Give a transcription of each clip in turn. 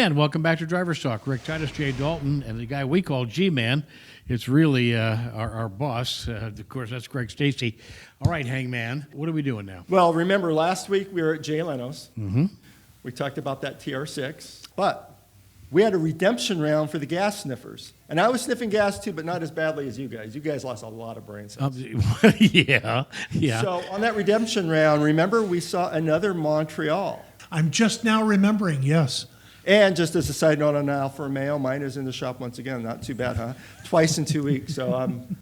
And welcome back to Driver's Talk. Rick Titus, Jay Dalton, and the guy we call G-Man. It's really our boss. Of course, that's Greg Stacy. All right, Hangman, what are we doing now? Well, remember last week we were at Jay Leno's. Mm-hmm. We talked about that TR6, but we had a redemption round for the gas sniffers. And I was sniffing gas too, but not as badly as you guys. You guys lost a lot of brain cells. Yeah. So on that redemption round, remember we saw another Montreal. I'm just now remembering, yes. And just as a side note on Alfa Romeo, mine is in the shop once again. Not too bad, huh? Twice in 2 weeks. So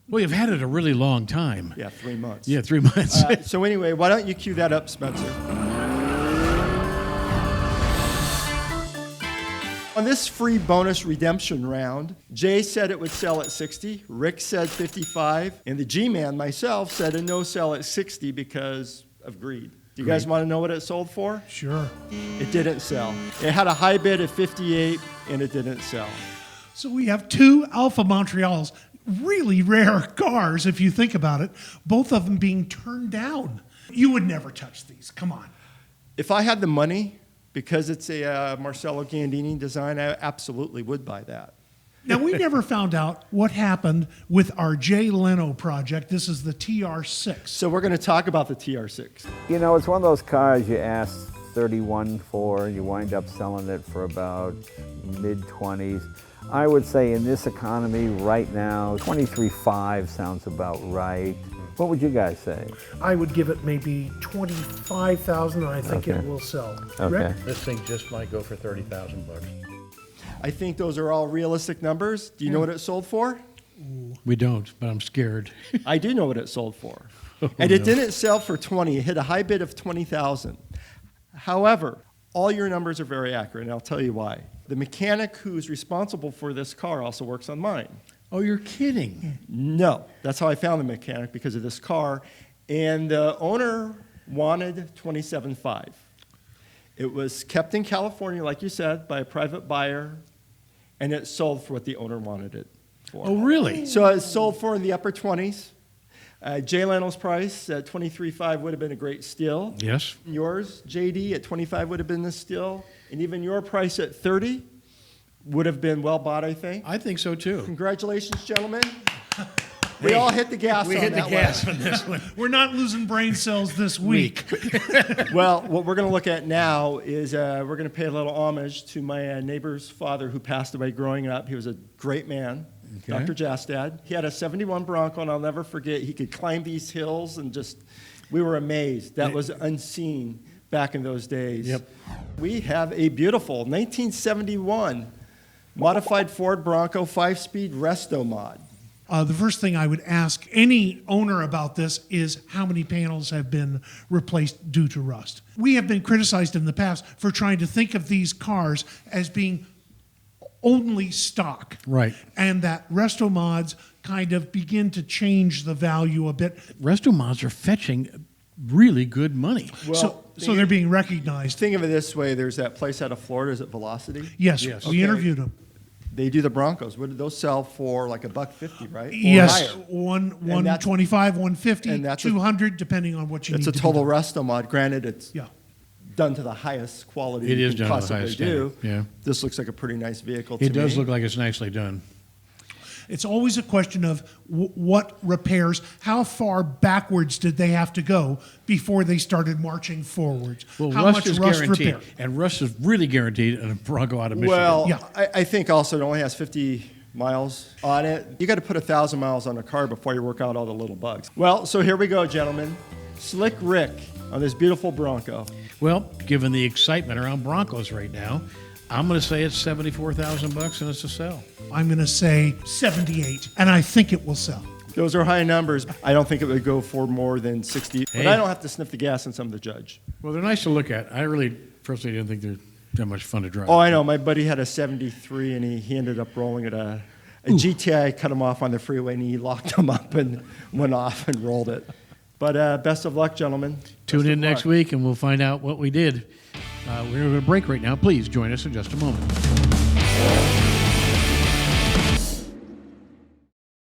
well, you've had it a really long time. Yeah, 3 months. Yeah, 3 months. So anyway, why don't you cue that up, Spencer? On this free bonus redemption round, Jay said it would sell at 60, Rick said 55, and the G-Man, myself, said a no sell at 60 because of greed. Do you guys want to know what it sold for? Sure. It didn't sell. It had a high bid of 58, and it didn't sell. So we have two Alfa Montreals, really rare cars if you think about it, both of them being turned down. You would never touch these, come on. If I had the money, because it's a Marcello Gandini design, I absolutely would buy that. Now, we never found out what happened with our Jay Leno project. This is the TR6. So we're going to talk about the TR6. You know, it's one of those cars you ask 31 for, and you wind up selling it for about mid-20s. I would say in this economy right now, 23.5 sounds about right. What would you guys say? I would give it maybe 25,000, and I think it will sell. Okay. Rick? This thing just might go for 30,000 bucks. I think those are all realistic numbers. Do you know what it sold for? We don't, but I'm scared. I do know what it sold for. And it didn't sell for 20. It hit a high bid of 20,000. However, all your numbers are very accurate, and I'll tell you why. The mechanic who's responsible for this car also works on mine. Oh, you're kidding. No, that's how I found the mechanic, because of this car. And the owner wanted 27.5. It was kept in California, like you said, by a private buyer, and it sold for what the owner wanted it for. Oh, really? So it sold for in the upper 20s. Jay Leno's price at 23.5 would have been a great steal. Yes. Yours, JD, at 25 would have been a steal. And even your price at 30 would have been well bought, I think. I think so, too. Congratulations, gentlemen. We all hit the gas on that one. We hit the gas on this one. We're not losing brain cells this week. Well, what we're going to look at now is we're going to pay a little homage to my neighbor's father who passed away growing up. He was a great man, Okay. Dr. Jastad. He had a 71 Bronco, and I'll never forget, he could climb these hills, and just, we were amazed. That was unseen back in those days. Yep. We have a beautiful 1971 modified Ford Bronco 5-speed resto mod. The first thing I would ask any owner about this is how many panels have been replaced due to rust. We have been criticized in the past for trying to think of these cars as being only stock. Right. And that resto mods kind of begin to change the value a bit. Resto mods are fetching really good money. So they're being recognized. Think of it this way, there's that place out of Florida, is it Velocity? Yes, Yes. we interviewed them. They do the Broncos. What did those sell for? Like $150, right? Or Yes, higher. 125, 150, and that's a- 200, depending on what you need It's a to total do. resto mod. Granted, it's Yeah. done to the highest quality It you is can done to the possibly highest do. standard, yeah. This looks like a pretty nice vehicle to It does me. look like it's nicely done. It's always a question of what repairs, how far backwards did they have to go before they started marching forwards? Well, how rust much is rust guaranteed, repair? and rust is really guaranteed in a Bronco out of Michigan. Well, Yeah. I think also it only has 50 miles on it. You got to put 1,000 miles on a car before you work out all the little bugs. Well, so here we go, gentlemen. Slick Rick on this beautiful Bronco. Well, given the excitement around Broncos right now, I'm going to say it's $74,000 and it's a sell. I'm going to say 78, and I think it will sell. Those are high numbers. I don't think it would go for more than 60. But Hey. I don't have to sniff the gas on some of the judge. Well, they're nice to look at. I really, personally, didn't think they're that much fun to drive. Oh, I know. My buddy had a 73, and he ended up rolling it. A GTI cut him off on the freeway, and he locked him up and went off and rolled it. But best of luck, gentlemen. Tune Best in of next luck. week, and we'll find out what we did. We're going to break right now. Please join us in just a moment.